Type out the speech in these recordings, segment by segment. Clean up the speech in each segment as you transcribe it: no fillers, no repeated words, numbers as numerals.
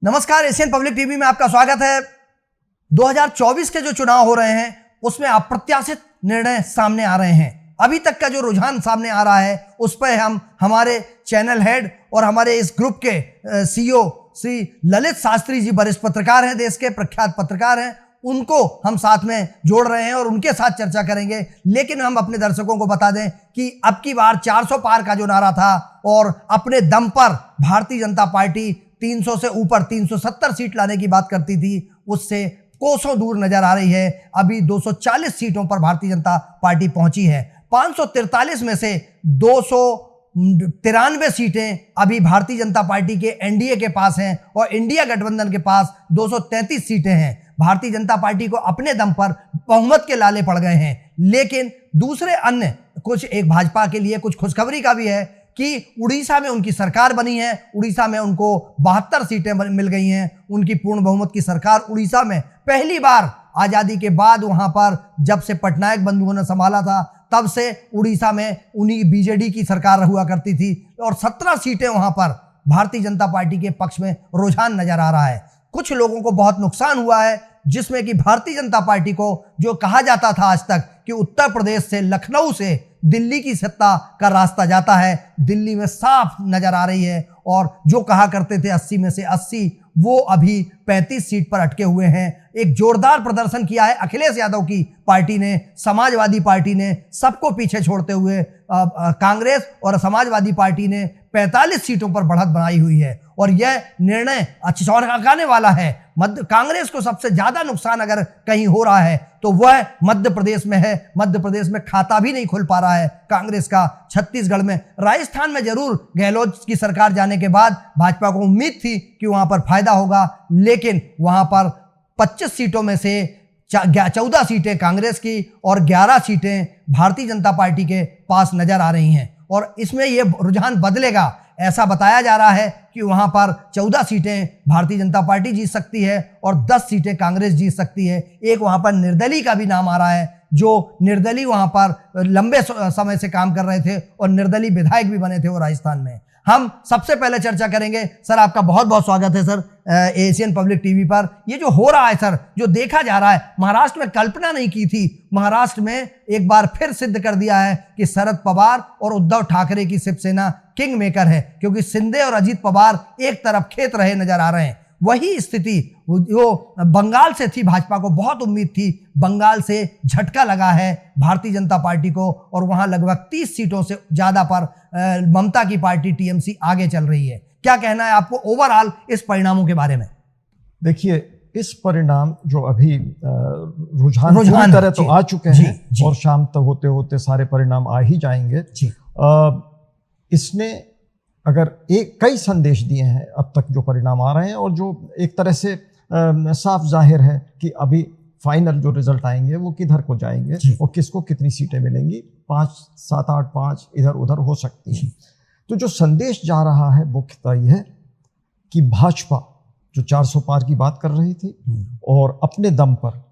नमस्कार, Asian public TV में आपका स्वागत है। 2024 के जो चुनाव हो रहे हैं उसमें अप्रत्याशित निर्णय सामने आ रहे हैं। अभी तक का जो रुझान सामने आ रहा है उस पर हम हमारे चैनल हेड और हमारे इस ग्रुप के सीईओ श्री ललित शास्त्री जी, वरिष्ठ पत्रकार हैं, देश के प्रख्यात पत्रकार हैं, उनको हम साथ में जोड़ रहे हैं और उनके साथ चर्चा करेंगे। लेकिन हम अपने दर्शकों को बता दें कि अब की बार 400 पार का जो नारा था और अपने दम पर भारतीय जनता पार्टी 300 से ऊपर 370 सीट लाने की बात करती थी, उससे कोसों दूर नजर आ रही है। अभी 240 सीटों पर भारतीय जनता पार्टी पहुंची है। 543 में से 293 सीटें अभी भारतीय जनता पार्टी के एनडीए के पास हैं और इंडिया गठबंधन के पास 233 सीटें हैं। भारतीय जनता पार्टी को अपने दम पर बहुमत के लाले पड़ गए हैं। लेकिन दूसरे अन्य कुछ, एक भाजपा के लिए कुछ खुशखबरी का भी है कि उड़ीसा में उनकी सरकार बनी है। उड़ीसा में उनको 72 सीटें मिल गई हैं। उनकी पूर्ण बहुमत की सरकार उड़ीसा में पहली बार आजादी के बाद, वहां पर जब से पटनायक बंधुओं ने संभाला था तब से उड़ीसा में उन्हीं बीजेडी की सरकार हुआ करती थी और 17 सीटें वहां पर भारतीय जनता पार्टी के पक्ष में रुझान नजर आ रहा है। कुछ लोगों को बहुत नुकसान हुआ है, जिसमें कि भारतीय जनता पार्टी को जो कहा जाता था आज तक कि उत्तर प्रदेश से, लखनऊ से दिल्ली की सत्ता का रास्ता जाता है, दिल्ली में साफ नजर आ रही है। और जो कहा करते थे 80 में से 80, वो अभी 35 सीट पर अटके हुए हैं। एक जोरदार प्रदर्शन किया है अखिलेश यादव की पार्टी ने, समाजवादी पार्टी ने, सबको पीछे छोड़ते हुए कांग्रेस और समाजवादी पार्टी ने 45 सीटों पर बढ़त बनाई हुई है। और यह निर्णय चौंकाने वाला है। कांग्रेस को सबसे ज्यादा नुकसान अगर कहीं हो रहा है तो वह मध्य प्रदेश में है। मध्य प्रदेश में खाता भी नहीं खुल पा रहा है कांग्रेस का। छत्तीसगढ़ में, राजस्थान में जरूर गहलोत की सरकार जाने के बाद भाजपा को उम्मीद थी कि वहां पर फायदा होगा, लेकिन वहां पर 25 सीटों में से 14 सीटें कांग्रेस की और 11 सीटें भारतीय जनता पार्टी के पास नजर आ रही हैं। और इसमें यह रुझान बदलेगा। ऐसा बताया जा रहा है कि वहां पर 14 सीटें भारतीय जनता पार्टी जीत सकती है और 10 सीटें कांग्रेस जीत सकती है। एक वहां पर निर्दलीय का भी नाम आ रहा है, जो निर्दलीय वहां पर लंबे समय से काम कर रहे थे और निर्दलीय विधायक भी बने थे वो राजस्थान में। हम सबसे पहले चर्चा करेंगे। सर, आपका बहुत बहुत स्वागत है सर एशियन पब्लिक टीवी पर। ये जो हो रहा है सर, जो देखा जा रहा है, महाराष्ट्र में कल्पना नहीं की थी, महाराष्ट्र में एक बार फिर सिद्ध कर दिया है कि शरद पवार और उद्धव ठाकरे की शिवसेना किंग मेकर है, क्योंकि शिंदे और अजीत पवार एक तरफ खेत रहे नजर आ रहे हैं। वही स्थिति जो बंगाल से थी, भाजपा को बहुत उम्मीद थी, बंगाल से झटका लगा है भारतीय जनता पार्टी को और वहां लगभग 30 सीटों से ज्यादा पर ममता की पार्टी टीएमसी आगे चल रही है। क्या कहना है आपको ओवरऑल इस परिणामों के बारे में? देखिए, इस परिणाम जो अभी रुझान तरह तो आ चुके हैं और शाम तक होते होते सारे परिणाम आ ही जाएंगे। इसने अगर कई संदेश दिए हैं अब तक जो परिणाम आ रहे हैं, और जो एक तरह से साफ जाहिर है कि अभी फाइनल जो रिजल्ट आएंगे वो किधर को जाएंगे और किसको कितनी सीटें मिलेंगी। 5, 7, 8, 5 इधर उधर हो सकती हैं। तो जो संदेश जा रहा है मुख्यतः यह है कि भाजपा जो 400 पार की बात कर रही थी और अपने दम पर,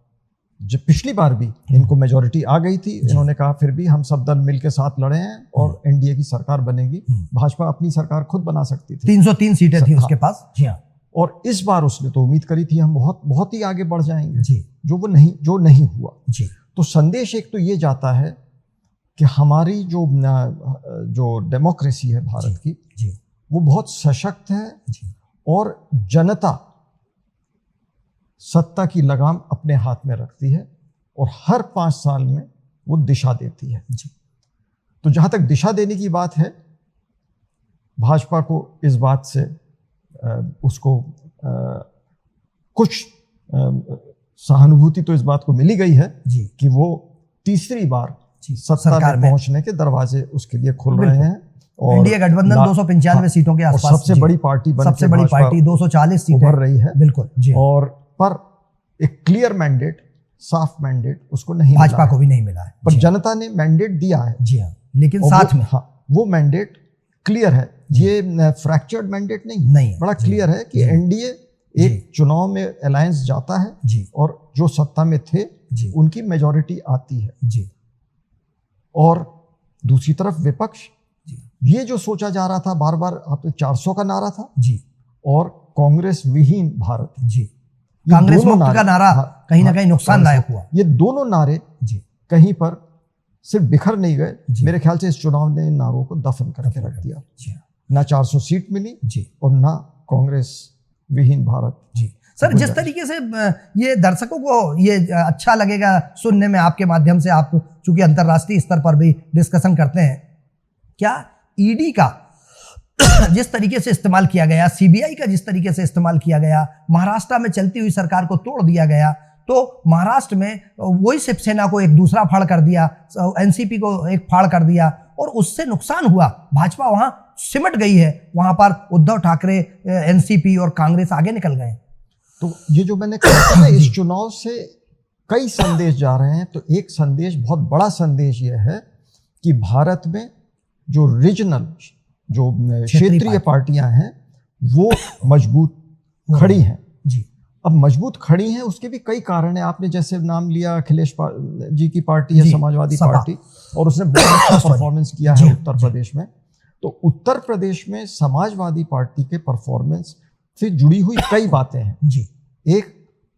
जब पिछली बार भी इनको मेजॉरिटी आ गई थी, इन्होंने कहा फिर भी हम सब दल मिलकर साथ लड़े हैं और एनडीए की सरकार बनेगी। भाजपा अपनी सरकार खुद बना सकती थी। 303 सीटें थी उसके पास। जी हाँ। और इस बार उसने तो उम्मीद करी थी हम बहुत ही आगे बढ़ जाएंगे, जो नहीं हुआ। तो संदेश एक तो ये जाता है कि हमारी जो डेमोक्रेसी है भारत की, वो बहुत सशक्त है और जनता सत्ता की लगाम अपने हाथ में रखती है और हर 5 साल में वो दिशा देती है। तो जहां तक दिशा देने की बात है, भाजपा को इस बात से उसको कुछ सहानुभूति तो इस बात को मिली गई है कि वो तीसरी बार सत्ता में पहुंचने के दरवाजे उसके लिए खुल रहे हैं। और इंडिया गठबंधन 295 सीटों के आसपास, सबसे बड़ी पार्टी 240 सीटें उभर रही है। बिल्कुल जी। और पर एक क्लियर मैंडेट, साफ मैंडेट उसको नहीं, भाजपा को भी नहीं मिला है, पर जनता ने मैंडेट दिया है। जी हाँ, लेकिन साथ में वो मैंडेट क्लियर है। ये फ्रैक्चर्ड मैंडेट नहीं, बड़ा क्लियर है कि एनडीए एक चुनाव में अलायंस जाता है और जो सत्ता में थे उनकी मेजॉरिटी आती है। और दूसरी तरफ विपक्ष, ये जो सोचा जा रहा था बार बार, आप 400 का नारा था, और कांग्रेस विहीन भारत। जी, ये कांग्रेस दोनों मुक्त का नारे- नारा हाँ, कहीं ना हाँ, कहीं नुकसानदायक हुआ। ये दोनों नारे जी कहीं पर सिर्फ बिखर नहीं गए, जी। मेरे ख्याल से इस चुनाव ने इन नारों को दफन करके रख दिया। जी ना 400 सीट मिली जी और ना कांग्रेस विहीन भारत। जी सर, जिस तरीके से ये दर्शकों को ये अच्छा लगेगा सुनने में आपके माध्यम से, आप चूंकि अंतर्राष्ट्रीय स्तर पर भी डिस्कशन करते हैं, क्या ईडी का जिस तरीके से इस्तेमाल किया गया, सीबीआई का जिस तरीके से इस्तेमाल किया गया, महाराष्ट्र में चलती हुई सरकार को तोड़ दिया गया, तो महाराष्ट्र में वही शिवसेना को एक दूसरा फाड़ कर दिया, एनसीपी को एक फाड़ कर दिया, और उससे नुकसान हुआ। भाजपा वहां सिमट गई है, वहां पर उद्धव ठाकरे, एनसीपी और कांग्रेस आगे निकल गए। तो ये जो मैंने कहा था ना, इस चुनाव से कई संदेश जा रहे हैं। तो एक संदेश, बहुत बड़ा संदेश ये है कि भारत में जो रीजनल, जो क्षेत्रीय पार्टियां हैं वो मजबूत खड़ी हैं। जी, अब मजबूत खड़ी हैं, उसके भी कई कारण हैं। आपने जैसे नाम लिया, अखिलेश जी की पार्टी है समाजवादी पार्टी, और उसने बहुत अच्छा परफॉर्मेंस किया है उत्तर प्रदेश में। तो उत्तर प्रदेश में समाजवादी पार्टी के परफॉर्मेंस से जुड़ी हुई कई बातें हैं। जी, एक,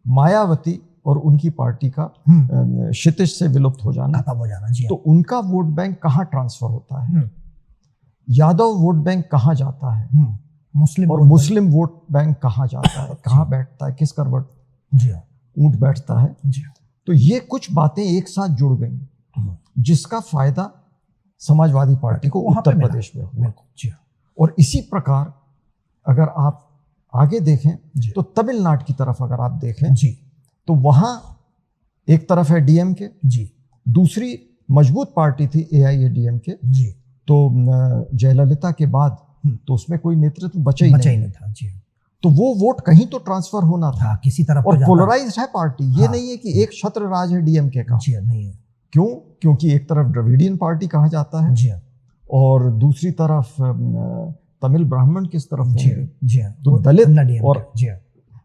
मायावती और उनकी पार्टी का क्षितिज से विलुप्त हो जाना, खत्म हो जाना। जी, तो उनका वोट बैंक कहाँ ट्रांसफर होता है, यादव वोट बैंक कहाँ जाता है, मुस्लिम और मुस्लिम वोट बैंक कहाँ जाता है, कहाँ बैठता है, किस करवट जी ऊंट बैठता है। जी, तो ये कुछ बातें एक साथ जुड़ गई, जिसका फायदा समाजवादी पार्टी को उत्तर प्रदेश में हुआ। जी, और इसी प्रकार अगर आप आगे देखें तो तमिलनाडु की तरफ अगर आप देखें जी, तो वहां एक तरफ है डीएमके, जी, दूसरी मजबूत पार्टी थी एआईएडीएमके। जी, तो जयललिता के बाद तो उसमें कोई नेतृत्व बचा ही नहीं था। जी, तो वो वोट कहीं तो ट्रांसफर होना था, किसी तरफ। और पोलराइज्ड है पार्टी, ये नहीं है कि एक छत्र राज है डीएमके का। जी, नहीं है। क्यों? क्योंकि एक तरफ द्रविडियन पार्टी कहा जाता है, जी, और दूसरी तरफ तमिल ब्राह्मण किस तरफ जी, होंगे, जी, तो दलित, और जी,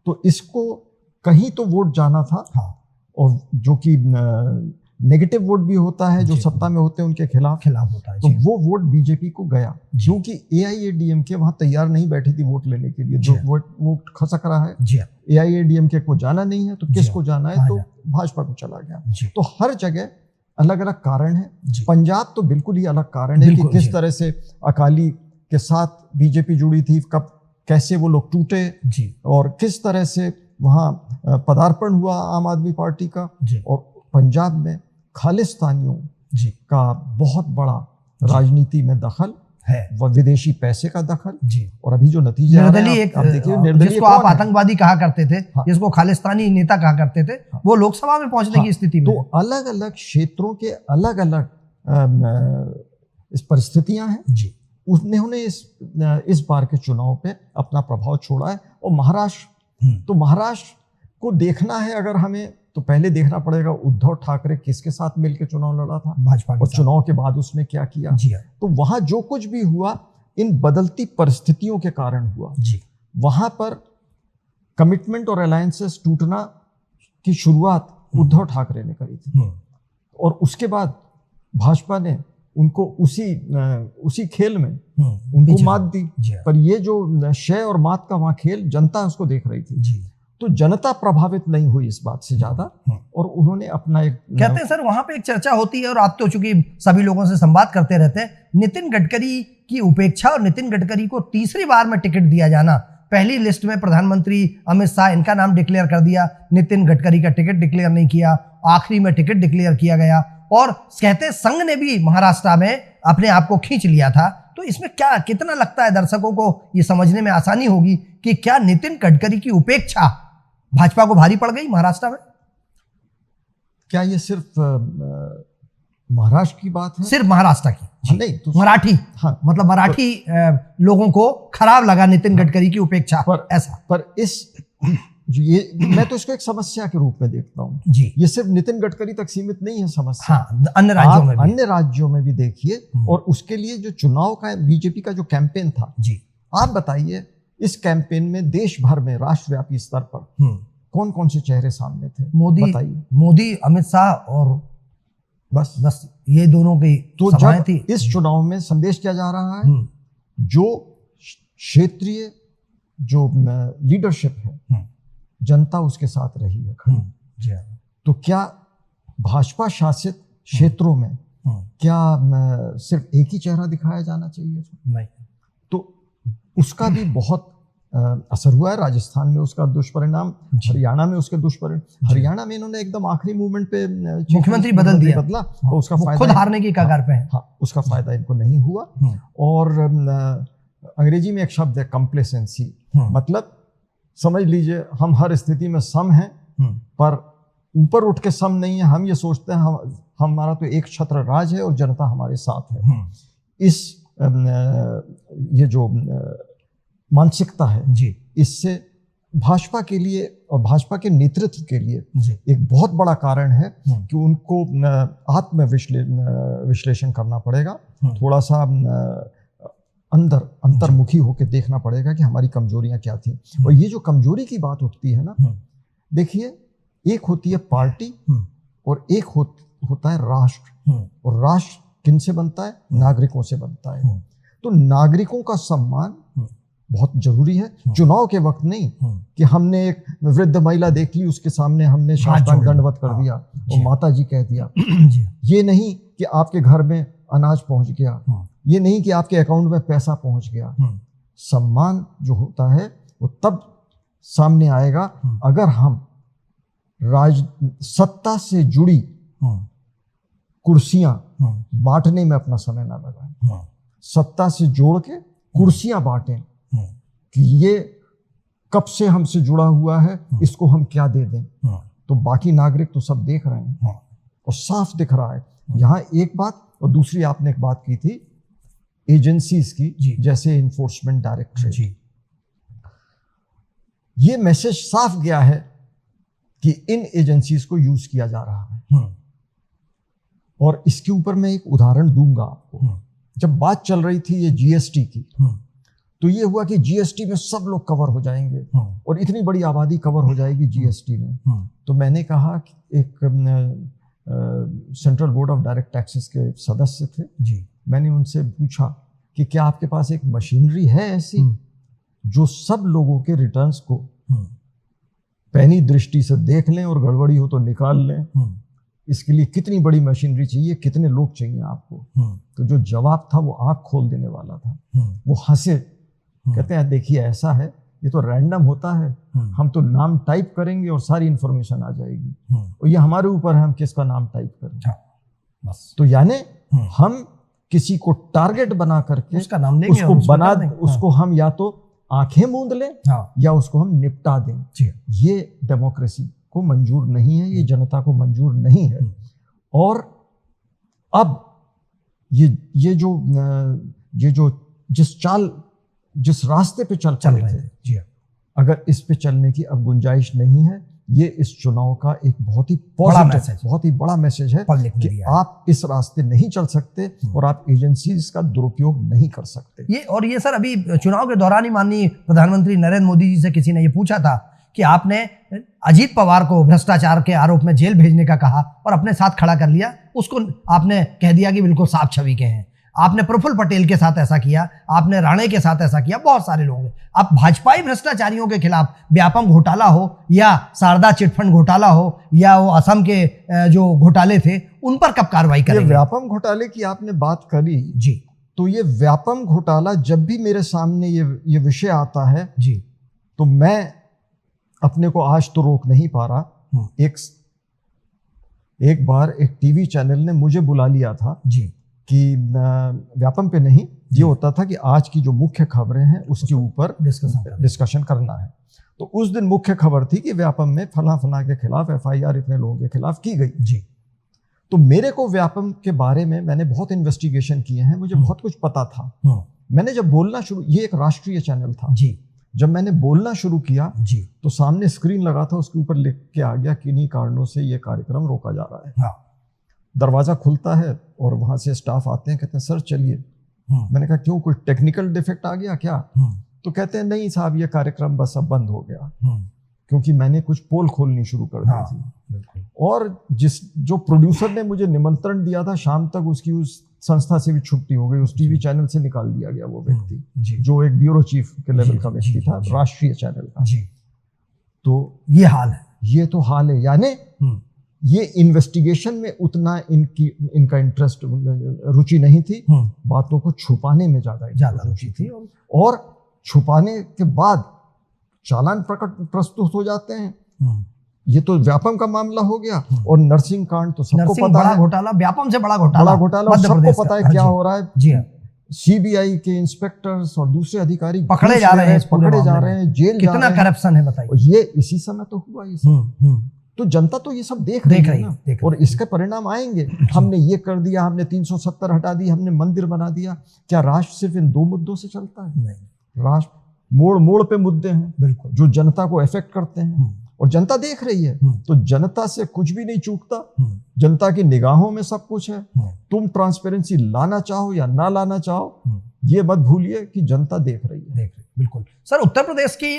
तो इसको कहीं तो वोट जाना था। और जो कि नेगेटिव वोट भी होता है, जो सत्ता में होते हैं उनके खिलाफ होता है। तो वो वोट बीजेपी को गया, क्योंकि एआईएडीएमके वहां तैयार नहीं बैठी थी वोट लेने के लिए। जो वोट खसक रहा है, एआईएडीएमके को जाना नहीं है, तो किसको जाना है, तो भाजपा को चला गया। तो हर जगह अलग अलग कारण है। पंजाब तो बिल्कुल ही अलग कारण है कि किस तरह से अकाली के साथ बीजेपी जुड़ी थी, कब कैसे वो लोग टूटे, और किस तरह से वहाँ पदार्पण हुआ आम आदमी पार्टी का। और पंजाब में खालिस्तानियों का बहुत बड़ा राजनीति में दखल है, विदेशी पैसे का दखल। और अभी जो नतीजे आ रहे हैं, आप देखिए, निर्दलीय जिसको आप आतंकवादी कहा करते थे, जिसको खालिस्तानी नेता कहा करते थे, वो लोकसभा में पहुंचने की स्थिति में। तो अलग अलग क्षेत्रों के अलग अलग इस परिस्थितियां हैं। उन्होंने इस बार के चुनाव पे अपना प्रभाव छोड़ा है। और महाराष्ट्र, तो महाराष्ट्र को देखना है अगर हमें, तो पहले देखना पड़ेगा उद्धव ठाकरे किसके साथ मिलकर चुनाव लड़ा था, भाजपा, और चुनाव के बाद उसने क्या किया। तो वहां जो कुछ भी हुआ इन बदलती परिस्थितियों के कारण हुआ। वहां पर कमिटमेंट और अलायंसेस टूटना की शुरुआत उद्धव ठाकरे ने करी थी, और उसके बाद भाजपा ने उनको उसी खेल में उनको मात दी। पर ये जो शय और मात का वहां खेल, जनता उसको देख रही थी। तो जनता प्रभावित नहीं हुई इस बात से ज्यादा, और उन्होंने अपना एक, कहते हैं सर वहां पे एक चर्चा होती है, और आप तो चूंकि सभी लोगों से संवाद करते रहते हैं, नितिन गडकरी की उपेक्षा और नितिन गडकरी को तीसरी बार में टिकट दिया जाना। पहली लिस्ट में प्रधानमंत्री अमित शाह, इनका नाम डिक्लेयर कर दिया, नितिन गडकरी का टिकट डिक्लेयर नहीं किया, आखिरी में टिकट डिक्लेयर किया गया, और कहते हैं संघ ने भी महाराष्ट्र में अपने आप को खींच लिया था। तो इसमें क्या, कितना लगता है दर्शकों को ये समझने में आसानी होगी कि क्या नितिन गडकरी की उपेक्षा भाजपा को भारी पड़ गई महाराष्ट्र में? क्या ये सिर्फ महाराष्ट्र की बात है? सिर्फ महाराष्ट्र की नहीं, तो मराठी, मतलब मराठी लोगों को खराब लगा नितिन गडकरी की उपेक्षा पर ऐसा। पर ये मैं तो इसको एक समस्या के रूप में देखता हूँ। ये सिर्फ नितिन गडकरी तक सीमित नहीं है समस्या, अन्य राज्यों में भी देखिए। और उसके लिए जो चुनाव का बीजेपी का जो कैंपेन था, आप बताइए इस कैंपेन में देश भर में राष्ट्रव्यापी स्तर पर कौन कौन से चेहरे सामने थे? मोदी, अमित शाह, और बस ये दोनों की तो जब थी। इस चुनाव में संदेश क्या जा रहा है, जो क्षेत्रीय जो लीडरशिप है, जनता उसके साथ रही है खड़ी। जी हाँ। तो क्या भाजपा शासित क्षेत्रों में क्या सिर्फ एक ही चेहरा दिखाया जाना चाहिए? नहीं। तो उसका भी बहुत असर हुआ है। राजस्थान में उसका दुष्परिणाम, हरियाणा में उसके दुष्परिणाम। हरियाणा में इन्होंने एकदम आखिरी मूवमेंट पे मुख्यमंत्री बदला और उसका फायदा खुद हारने की कगार पे है। हाँ, उसका फायदा इनको नहीं हुआ। और अंग्रेजी में एक शब्द है कंप्लेसेंसी, मतलब समझ लीजिए हम हर स्थिति में सम हैं, पर ऊपर उठ के सम नहीं है। हम ये सोचते हैं हमारा तो एक छत्र राज है और जनता हमारे साथ है। इस ये जो मानसिकता है जी, इससे भाजपा के लिए और भाजपा के नेतृत्व के लिए एक बहुत बड़ा कारण है कि उनको आत्म विश्लेषण करना पड़ेगा, थोड़ा सा अंतर्मुखी होकर देखना पड़ेगा कि हमारी कमजोरियां क्या थी। और ये जो कमजोरी की बात उठती है ना, देखिए एक होती है पार्टी और एक होता है राष्ट्र। और राष्ट्र किन से बनता है? नागरिकों से बनता है। तो नागरिकों का सम्मान बहुत जरूरी है। चुनाव के वक्त नहीं कि हमने एक वृद्ध महिला देख ली, उसके सामने हमने साष्टांग दंडवत कर दिया और माता जी कह दिया। ये नहीं कि आपके घर में अनाज पहुंच गया, ये नहीं कि आपके अकाउंट में पैसा पहुंच गया। सम्मान जो होता है वो तब सामने आएगा अगर हम सत्ता से जुड़ी कुर्सियां बांटने में अपना समय ना लगाएं। सत्ता से जोड़ के कुर्सियां बांटें कि ये कब से हमसे जुड़ा हुआ है, इसको हम क्या दे दें। तो बाकी नागरिक तो सब देख रहे हैं और साफ दिख रहा है। यहाँ एक बात, और दूसरी आपने एक बात की थी एजेंसीज की, जैसे इन्फोर्समेंट डायरेक्टरेट। ये मैसेज साफ गया है कि इन एजेंसीज को यूज किया जा रहा है। और इसके ऊपर मैं एक उदाहरण दूंगा आपको। जब बात चल रही थी ये जीएसटी की, तो ये हुआ कि जीएसटी में सब लोग कवर हो जाएंगे और इतनी बड़ी आबादी कवर हो जाएगी जीएसटी में। तो मैंने कहा कि एक central board of direct taxes के सदस्य थे जी, मैंने उनसे पूछा कि क्या आपके पास एक मशीनरी है ऐसी जो सब लोगों के रिटर्न्स को पैनी दृष्टि से देख लें और गड़बड़ी हो तो निकाल लें? इसके लिए कितनी बड़ी मशीनरी चाहिए, कितने लोग चाहिए आपको? तो जो जवाब था वो आंख खोल देने वाला था। वो हंसे, कहते हैं देखिए ऐसा है, ये तो रैंडम होता है, हम तो नाम टाइप करेंगे और सारी इंफॉर्मेशन आ जाएगी, और ये हमारे ऊपर है हम किसका नाम टाइप करें। बस तो यानी हम किसी को टारगेट बना करके उसका नाम लेंगे, उसको हम या तो आंखें मूंद लें या उसको हम निपटा दें। ये डेमोक्रेसी को मंजूर नहीं है, ये जनता को मंजूर नहीं है। और अब ये जो जिस रास्ते पे चल रहे थे, अगर इस पे चलने की अब गुंजाइश नहीं है, ये इस चुनाव का एक बहुत ही पॉजिटिव, बहुत ही बड़ा मैसेज है कि आप इस रास्ते नहीं चल सकते और आप एजेंसीज का दुरुपयोग नहीं कर सकते। ये सर अभी चुनाव के दौरान ही माननीय प्रधानमंत्री नरेंद्र मोदी जी से किसी ने ये पूछा था कि आपने अजीत पवार को भ्रष्टाचार के आरोप में जेल भेजने का कहा और अपने साथ खड़ा कर लिया, उसको आपने कह दिया कि बिल्कुल साफ छवि के हैं। आपने प्रफुल्ल पटेल के साथ ऐसा किया, आपने राणे के साथ ऐसा किया, बहुत सारे लोग। अब भाजपाई भ्रष्टाचारियों के खिलाफ व्यापम घोटाला हो या शारदा चिटफंड घोटाला हो या वो असम के जो घोटाले थे, उन पर कब कार्रवाई करेंगे? व्यापम घोटाले की आपने बात करी जी, तो ये व्यापम घोटाला जब भी मेरे सामने ये विषय आता है जी, तो मैं अपने को आज तो रोक नहीं पा रहा। एक बार एक टीवी चैनल ने मुझे बुला लिया था जी कि व्यापम पे नहीं, ये होता था कि आज की जो मुख्य खबरें हैं उसके ऊपर डिस्कशन करना है। तो उस दिन मुख्य खबर थी कि व्यापम में फला के खिलाफ एफआईआर इतने लोगों के खिलाफ की गई जी। तो मेरे को व्यापम के बारे में मैंने बहुत इन्वेस्टिगेशन किए हैं, मुझे बहुत कुछ पता था। मैंने जब बोलना शुरू, ये एक राष्ट्रीय चैनल था जी, जब मैंने बोलना शुरू किया जी, तो सामने स्क्रीन लगा था, उसके ऊपर लिख के आ गया किन्हीं कारणों से ये कार्यक्रम रोका जा रहा है। हाँ। दरवाजा खुलता है और वहां से स्टाफ आते हैं, कहते हैं सर चलिए। मैंने कहा क्यों, कोई टेक्निकल डिफेक्ट आ गया क्या? तो कहते हैं नहीं साहब, ये कार्यक्रम बस अब बंद हो गया, क्योंकि मैंने कुछ पोल खोलनी शुरू कर दी थी। और जो प्रोड्यूसर ने मुझे निमंत्रण दिया था शाम तक उसकी उस संस्था से भी छुट्टी हो गई, उस टीवी चैनल से निकाल दिया गया वो व्यक्ति, जी जो एक ब्यूरो चीफ के लेवल का व्यक्ति था, जी, राष्ट्रीय चैनल का। जी, तो ये हाल है। ये तो हाल है, यानी ये इन्वेस्टिगेशन में उतना इनका इंटरेस्ट, रुचि नहीं थी, बातों को छुपाने में ज्यादा रुचि थी, और छुपाने के बाद चालान प्रस्तुत हो जाते हैं। ये तो व्यापम का मामला हो गया, और नर्सिंग कांड तो सबको पता बड़ा है, घोटाला, व्यापम से बड़ा घोटाला, और सबको पता है क्या हो रहा है। जी हाँ, सीबीआई के इंस्पेक्टर्स और दूसरे अधिकारी पकड़े जा रहे हैं, जेल जा कितना रहे हैं। करप्शन है बताइए। और ये इसी समय तो हुआ ये सब। तो जनता तो ये सब देख रही है ना, और इसके परिणाम आएंगे। हमने ये कर दिया, हमने 370 हटा दी, हमने मंदिर बना दिया। क्या राष्ट्र सिर्फ इन 2 मुद्दों से चलता है? नहीं, राष्ट्र मोड़ मोड़ पे मुद्दे हैं, बिल्कुल, जो जनता को अफेक्ट करते हैं, और जनता देख रही है। तो जनता से कुछ भी नहीं चूकता, जनता की निगाहों में सब कुछ है। तुम ट्रांसपेरेंसी लाना चाहो या ना लाना चाहो, ये मत भूलिए कि जनता देख रही है। बिल्कुल सर, उत्तर प्रदेश की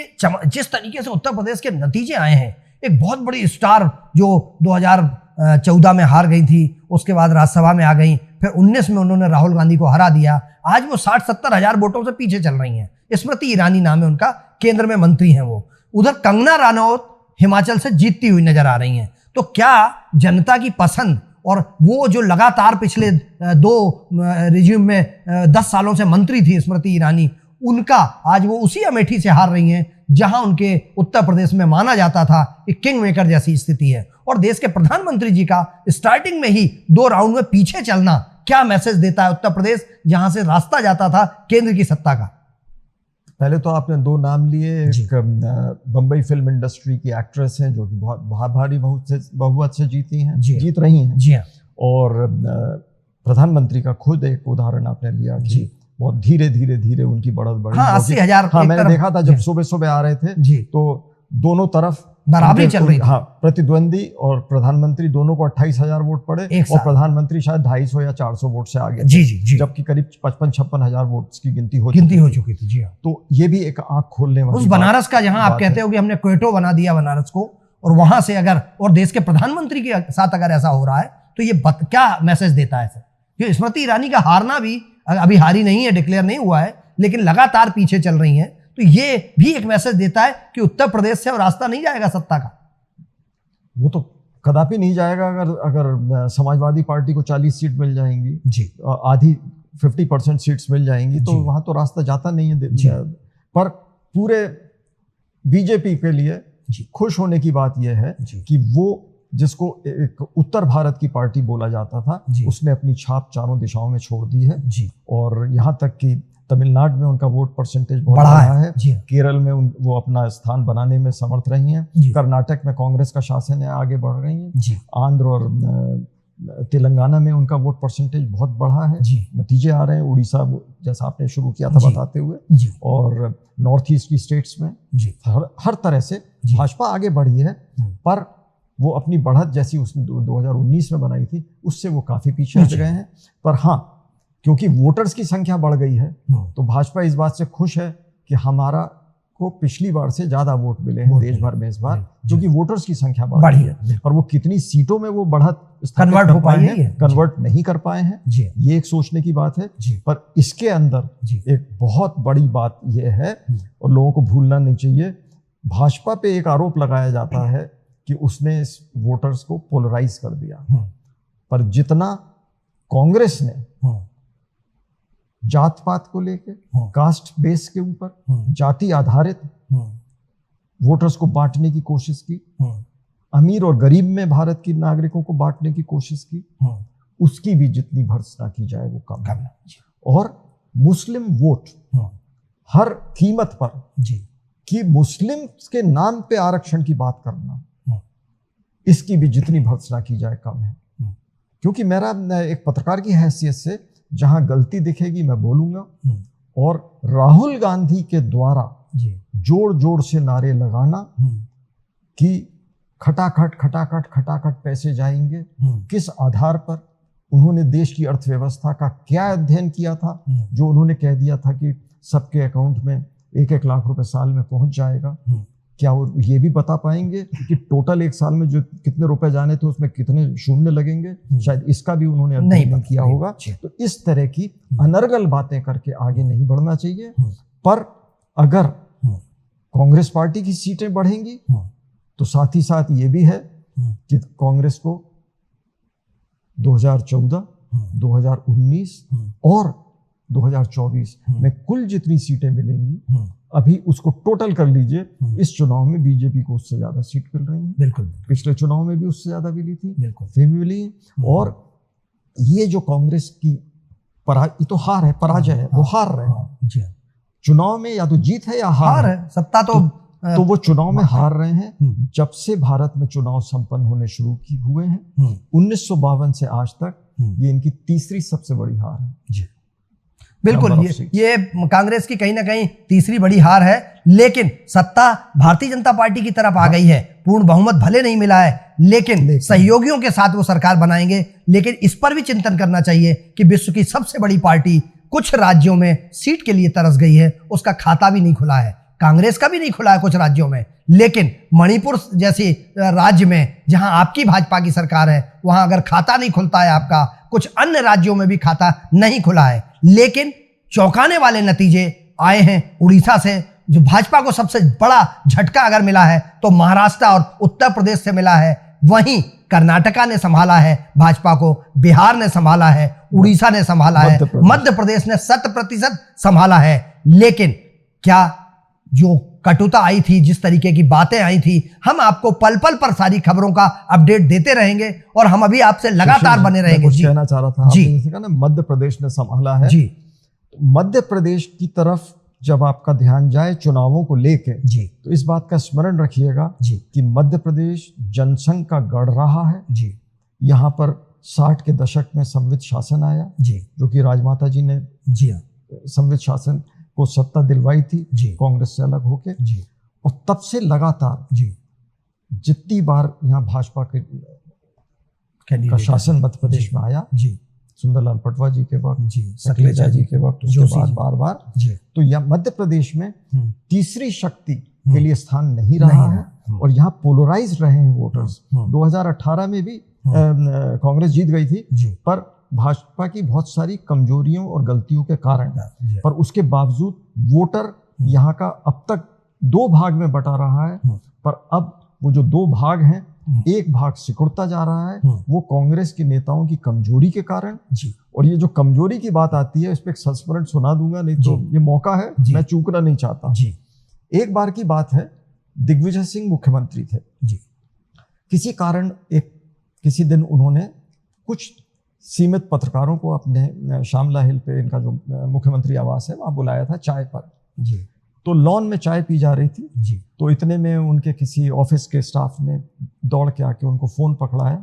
जिस तरीके से उत्तर प्रदेश के नतीजे आए हैं, एक बहुत बड़ी स्टार जो 2014 में हार गई थी, उसके बाद राज्यसभा में आ गई, फिर 19 में उन्होंने राहुल गांधी को हरा दिया। आज वो 60-70 हजार वोटों से पीछे चल रही हैं। स्मृति ईरानी नाम है उनका, केंद्र में मंत्री हैं वो। उधर कंगना रनौत हिमाचल से जीतती हुई नजर आ रही हैं। तो क्या जनता की पसंद और वो जो लगातार पिछले 2 रिज्यूम में 10 सालों से मंत्री थी स्मृति ईरानी, उनका आज वो उसी अमेठी से हार रही हैं, जहां उनके उत्तर प्रदेश में माना जाता था कि किंग मेकर जैसी स्थिति है। और देश के प्रधानमंत्री जी का स्टार्टिंग में ही 2 राउंड में पीछे चलना क्या मैसेज देता है उत्तर प्रदेश, जहां से रास्ता जाता था केंद्र की सत्ता का? पहले तो आपने 2 नाम लिए। एक बम्बई फिल्म इंडस्ट्री की एक्ट्रेस हैं, जो कि बहुत भारी बहुमत से जीती हैं, जीत रही हैं। जी हाँ। और प्रधानमंत्री का खुद एक उदाहरण आपने लिया कि बहुत धीरे धीरे उनकी बढ़त बढ़ी। हाँ, 80,000। हाँ, मैंने देखा था जब सुबह आ रहे थे तो दोनों तरफ बराबरी चल रही थी। हाँ, प्रतिद्वंदी और प्रधानमंत्री दोनों को 28,000 वोट पड़े, और प्रधानमंत्री शायद 250 या 400 वोट से आगे। जी। जबकि करीब 55-56 हजार वोट्स की गिनती हो चुकी थी। जी हाँ। तो ये भी एक आंख खोलने वाली उस बनारस का, जहां आप कहते हो कि हमने क्वेटो बना दिया बनारस को, और वहां से अगर, और देश के प्रधानमंत्री के साथ अगर ऐसा हो रहा है, तो ये क्या मैसेज देता है सर? क्योंकि स्मृति ईरानी का हारना भी, अभी हारी नहीं है, डिक्लेयर नहीं हुआ है, लेकिन लगातार पीछे चल रही हैं, तो ये भी एक मैसेज देता है कि उत्तर प्रदेश से अब रास्ता नहीं जाएगा सत्ता का। वो तो कदापि नहीं जाएगा। अगर समाजवादी पार्टी को 40 सीट मिल जाएंगी, जी, आधी 50% सीट्स मिल जाएंगी, तो वहां तो रास्ता जाता नहीं है। पर पूरे बीजेपी के लिए खुश होने की बात यह है कि वो, जिसको एक उत्तर भारत की पार्टी बोला जाता था, उसने अपनी छाप चारों दिशाओं में छोड़ दी है। और यहाँ तक कि तमिलनाडु में उनका वोट परसेंटेज बहुत बढ़ा है। केरल में वो अपना स्थान बनाने में समर्थ रही हैं। कर्नाटक में कांग्रेस का शासन है, आगे बढ़ रही हैं। आंध्र और तेलंगाना में उनका वोट परसेंटेज बहुत बढ़ा है। नतीजे आ रहे हैं। उड़ीसा, जैसा आपने शुरू किया था बताते हुए, और नॉर्थ ईस्ट की स्टेट्स में हर तरह से भाजपा आगे बढ़ी है। पर वो अपनी बढ़त जैसी उसने 2019 में बनाई थी, उससे वो काफी पीछे हट गए हैं। पर हाँ, क्योंकि वोटर्स की संख्या बढ़ गई है, तो भाजपा इस बात से खुश है कि हमारा को पिछली बार से ज्यादा वोट मिले हैं देश भर में इस बार, क्योंकि वोटर्स की संख्या बढ़ी है। और वो कितनी सीटों में वो बढ़त कन्वर्ट हो पाई है, कन्वर्ट नहीं कर पाए हैं, ये एक सोचने की बात है। पर इसके अंदर एक बहुत बड़ी बात यह है, और लोगों को भूलना नहीं चाहिए, भाजपा पे एक आरोप लगाया जाता है कि उसने इस वोटर्स को पोलराइज कर दिया। पर जितना कांग्रेस ने जात पात को लेके, कास्ट बेस के ऊपर, जाति आधारित वोटर्स को बांटने की कोशिश की, अमीर और गरीब में भारत के नागरिकों को बांटने की कोशिश की, उसकी भी जितनी भर्त्सना की जाए वो कम है। और मुस्लिम वोट हर कीमत पर, कि मुस्लिम के नाम पे आरक्षण की बात करना, इसकी भी जितनी भर्त्सना की जाए कम है। क्योंकि मेरा एक पत्रकार की हैसियत से जहां गलती दिखेगी मैं बोलूंगा, और राहुल गांधी के द्वारा जोर जोर से नारे लगाना कि खटाखट खटाखट खटाखट पैसे जाएंगे, किस आधार पर? उन्होंने देश की अर्थव्यवस्था का क्या अध्ययन किया था जो उन्होंने कह दिया था कि सबके अकाउंट में 1-1 लाख रुपए साल में पहुंच जाएगा? क्या वो ये भी बता पाएंगे कि टोटल एक साल में जो कितने रुपए जाने थे उसमें कितने शून्य लगेंगे? शायद इसका भी उन्होंने अध्ययन किया होगा। तो इस तरह की अनर्गल बातें करके आगे नहीं बढ़ना चाहिए। पर अगर कांग्रेस पार्टी की सीटें बढ़ेंगी तो साथ ही साथ ये भी है कि कांग्रेस को 2014, 2019 और 2024 में कुल जितनी सीटें मिलेंगी, अभी उसको टोटल कर लीजिए, इस चुनाव में बीजेपी को उससे ज्यादा सीट मिल रही है। बिल्कुल। पिछले चुनाव में भी उससे ज्यादा मिली थी, बिल्कुल मिली। और ये जो कांग्रेस की ये तो हार है, पराजय है, वो हार रहे हैं चुनाव में, या तो जीत है या हार है। सत्ता तो वो चुनाव में हार रहे हैं। जब से भारत में चुनाव संपन्न होने शुरू हुए हैं 1952 से आज तक, ये इनकी तीसरी सबसे बड़ी हार है। जी बिल्कुल, ये कांग्रेस की कहीं ना कहीं तीसरी बड़ी हार है। लेकिन सत्ता भारतीय जनता पार्टी की तरफ आ गई है। पूर्ण बहुमत भले नहीं मिला है, लेकिन सहयोगियों के साथ वो सरकार बनाएंगे। लेकिन इस पर भी चिंतन करना चाहिए कि विश्व की सबसे बड़ी पार्टी कुछ राज्यों में सीट के लिए तरस गई है, उसका खाता भी नहीं खुला है। कांग्रेस का भी नहीं खुला है कुछ राज्यों में, लेकिन मणिपुर जैसे राज्य में जहां आपकी भाजपा की सरकार है, वहां अगर खाता नहीं खुलता है आपका, कुछ अन्य राज्यों में भी खाता नहीं खुला है। लेकिन चौंकाने वाले नतीजे आए हैं उड़ीसा से, जो भाजपा को सबसे बड़ा झटका अगर मिला है तो महाराष्ट्र और उत्तर प्रदेश से मिला है। वहीं कर्नाटका ने संभाला है भाजपा को, बिहार ने संभाला है, उड़ीसा ने संभाला है, मध्य प्रदेश ने 100% संभाला है। लेकिन क्या जो कटुता आई थी, जिस तरीके की बातें आई थी, हम आपको पल पल पर सारी खबरों का अपडेट देते रहेंगे और हम अभी आपसे लगातार बने रहेंगे। जी कहना चाह रहा था जी, ना मध्य प्रदेश ने संभाला है जी। मध्य प्रदेश की तरफ जब आपका ध्यान जाए चुनावों को लेके जी, तो इस बात का स्मरण रखिएगा जी कि मध्य प्रदेश जनसंघ का गढ़ रहा है जी। यहाँ पर 60 के दशक में संवित शासन आया जी, जो कि राजमाता जी ने जी संवित शासन को सत्ता दिलवाई थी जी, कांग्रेस से अलग होके जी। और तब से लगातार जी जितनी बार यहाँ भाजपा का शासन मध्य प्रदेश में आया जी, सुंदरलाल पटवा जी के वक्त जी, सकलेचा जी के वक्त, उसके बाद बार बार जी, तो यहाँ मध्य प्रदेश में तीसरी शक्ति के लिए स्थान नहीं रहा है। और यहाँ पोलराइज रहे हैं वोटर्स। 2018 में भी कांग्रेस जीत गई थी, पर भाजपा की बहुत सारी कमजोरियों और गलतियों के कारण, पर उसके बावजूद वोटर यहाँ का अब तक 2 भाग में बटा रहा है। पर अब वो जो 2 भाग हैं, एक भाग सिकुड़ता जा रहा है, वो कांग्रेस के नेताओं की कमजोरी के कारण जी। और ये जो कमजोरी की बात आती है, इस पे एक संस्मरण सुना दूंगा, नहीं तो ये मौका है, मैं चूकना नहीं चाहता जी। एक बार की बात है, दिग्विजय सिंह मुख्यमंत्री थे जी। किसी कारण किसी दिन उन्होंने कुछ सीमित पत्रकारों को अपने श्यामला हिल पे, इनका जो मुख्यमंत्री आवास है, वहां बुलाया था चाय पर जी। तो लॉन में चाय पी जा रही थी जी। तो इतने में उनके किसी ऑफिस के स्टाफ ने दौड़ के आके उनको फोन पकड़ाया,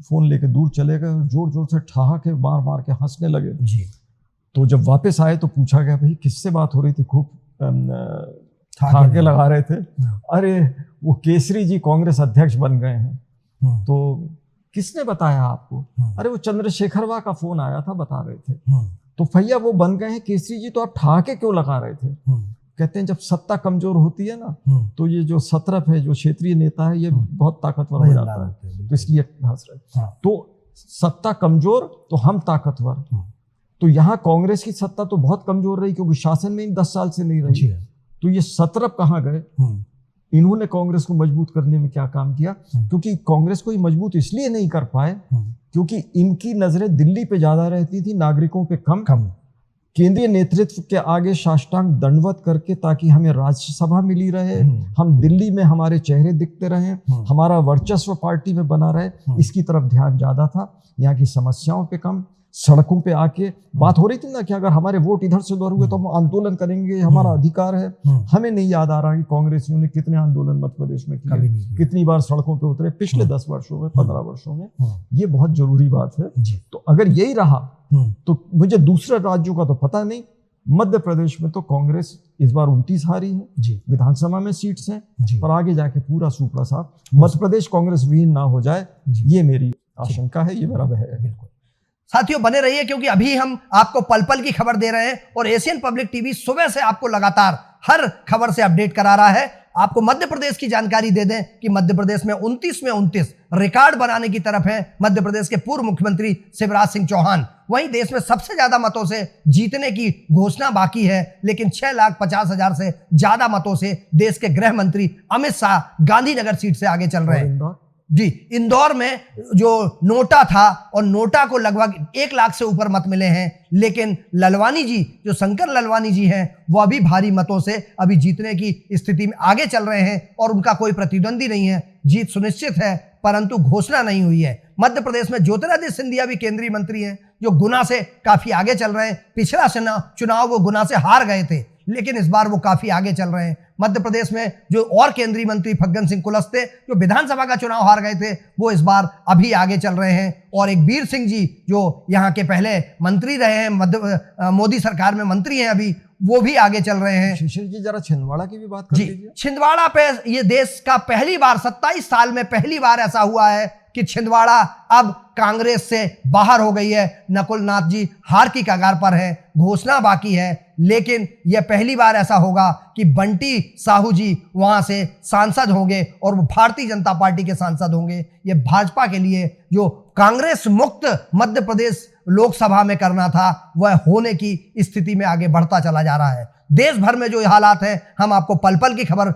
फोन लेके दूर चले गए, जोर जोर से ठहाके मार मार के हंसने लगे जी। तो जब वापस आए तो पूछा गया, भाई किससे बात हो रही थी, खूब ठहाके लगा रहे थे। अरे वो केसरी जी कांग्रेस अध्यक्ष बन गए हैं। तो किसने बताया आपको? अरे वो चंद्रशेखरवा का फोन आया था, बता रहे थे। तो भैया वो बन गए हैं केसरी जी, तो आप ठहाके क्यों लगा रहे थे? कहते हैं जब सत्ता कमजोर होती है ना, तो ये जो सत्रप है, जो क्षेत्रीय नेता है, ये बहुत ताकतवर हो जाता है, तो इसलिए हंस रहे। तो सत्ता कमजोर तो हम ताकतवर। तो यहाँ कांग्रेस की सत्ता तो बहुत कमजोर रही, क्योंकि शासन में इन 10 साल से नहीं रही। तो ये सत्रप कहाँ गए? इन्होंने कांग्रेस को मजबूत करने में क्या काम किया? क्योंकि कांग्रेस को मजबूत इसलिए नहीं कर पाए क्योंकि इनकी नजरें दिल्ली पे ज्यादा रहती थी, नागरिकों पे कम। केंद्रीय नेतृत्व के आगे साष्टांग दंडवत करके, ताकि हमें राज्यसभा मिली रहे, हम दिल्ली में हमारे चेहरे दिखते रहे, हमारा वर्चस्व पार्टी में बना रहे, इसकी तरफ ध्यान ज्यादा था। यहाँ की समस्याओं पे कम। सड़कों पे आके बात हो रही थी ना कि अगर हमारे वोट इधर से उधर हुए तो हम आंदोलन करेंगे, हमारा अधिकार है। हमें नहीं याद आ रहा कि कांग्रेसियों ने कितने आंदोलन मध्य प्रदेश में किए, कितनी बार सड़कों पे उतरे पिछले 10 वर्षों में, 15 वर्षों में। ये बहुत जरूरी बात है। तो अगर यही रहा तो मुझे दूसरे राज्यों का तो पता नहीं, मध्य प्रदेश में तो कांग्रेस इस बार 29 हारी है, विधानसभा में सीट्स हैं, पर आगे जाके पूरा सुपड़ा साफ मध्य प्रदेश कांग्रेस विहीन ना हो जाए, ये मेरी आशंका है, ये मेरा भय है। बिल्कुल साथियों, बने रहिए, क्योंकि अभी हम आपको पल पल की खबर दे रहे हैं और एशियन पब्लिक टीवी सुबह से आपको लगातार हर खबर से अपडेट करा रहा है। आपको मध्य प्रदेश की जानकारी दे दें कि मध्य प्रदेश में 29 में 29 रिकॉर्ड बनाने की तरफ है मध्य प्रदेश के पूर्व मुख्यमंत्री शिवराज सिंह चौहान। वहीं देश में सबसे ज्यादा मतों से जीतने की घोषणा बाकी है, लेकिन 6,50,000 से ज्यादा मतों से देश के गृह मंत्री अमित शाह गांधीनगर सीट से आगे चल रहे हैं। जी, इंदौर में जो नोटा था और नोटा को लगभग 1 लाख से ऊपर मत मिले हैं, लेकिन ललवानी जी, जो शंकर ललवानी जी हैं, वो अभी भारी मतों से अभी जीतने की स्थिति में आगे चल रहे हैं और उनका कोई प्रतिद्वंदी नहीं है। जीत सुनिश्चित है, परंतु घोषणा नहीं हुई है। मध्य प्रदेश में ज्योतिरादित्य सिंधिया भी केंद्रीय मंत्री हैं, जो गुना से काफी आगे चल रहे हैं। पिछला चुनाव वो गुना से हार गए थे, लेकिन इस बार वो काफी आगे चल रहे हैं। मध्य प्रदेश में जो और केंद्रीय मंत्री फग्गन सिंह कुलस्ते, जो विधानसभा का चुनाव हार गए थे, वो इस बार अभी आगे चल रहे हैं। और एक वीर सिंह जी, जो यहाँ के पहले मंत्री रहे हैं, मोदी सरकार में मंत्री हैं अभी, वो भी आगे चल रहे हैं। शिशिर जी, जरा छिंदवाड़ा की भी बात कर लीजिए। छिंदवाड़ा पे ये देश का पहली बार 27 साल में पहली बार ऐसा हुआ है कि छिंदवाड़ा अब कांग्रेस से बाहर हो गई है। नकुल नाथ जी हार की कगार पर है, घोषणा बाकी है, लेकिन यह पहली बार ऐसा होगा कि बंटी साहू जी वहां से सांसद होंगे और वो भारतीय जनता पार्टी के सांसद होंगे। ये भाजपा के लिए जो कांग्रेस मुक्त मध्य प्रदेश लोकसभा में करना था, वह होने की स्थिति में आगे बढ़ता चला जा रहा है। देश भर में जो हालात हैं, हम आपको पल पल की खबर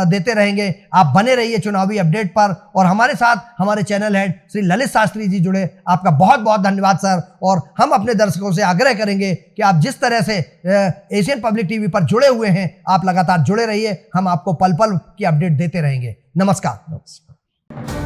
देते रहेंगे। आप बने रहिए चुनावी अपडेट पर, और हमारे साथ हमारे चैनल हेड श्री ललित शास्त्री जी जुड़े। आपका बहुत बहुत धन्यवाद सर। और हम अपने दर्शकों से आग्रह करेंगे कि आप जिस तरह से एशियन पब्लिक टीवी पर जुड़े हुए हैं, आप लगातार जुड़े रहिए। हम आपको पल पल की अपडेट देते रहेंगे। नमस्कार।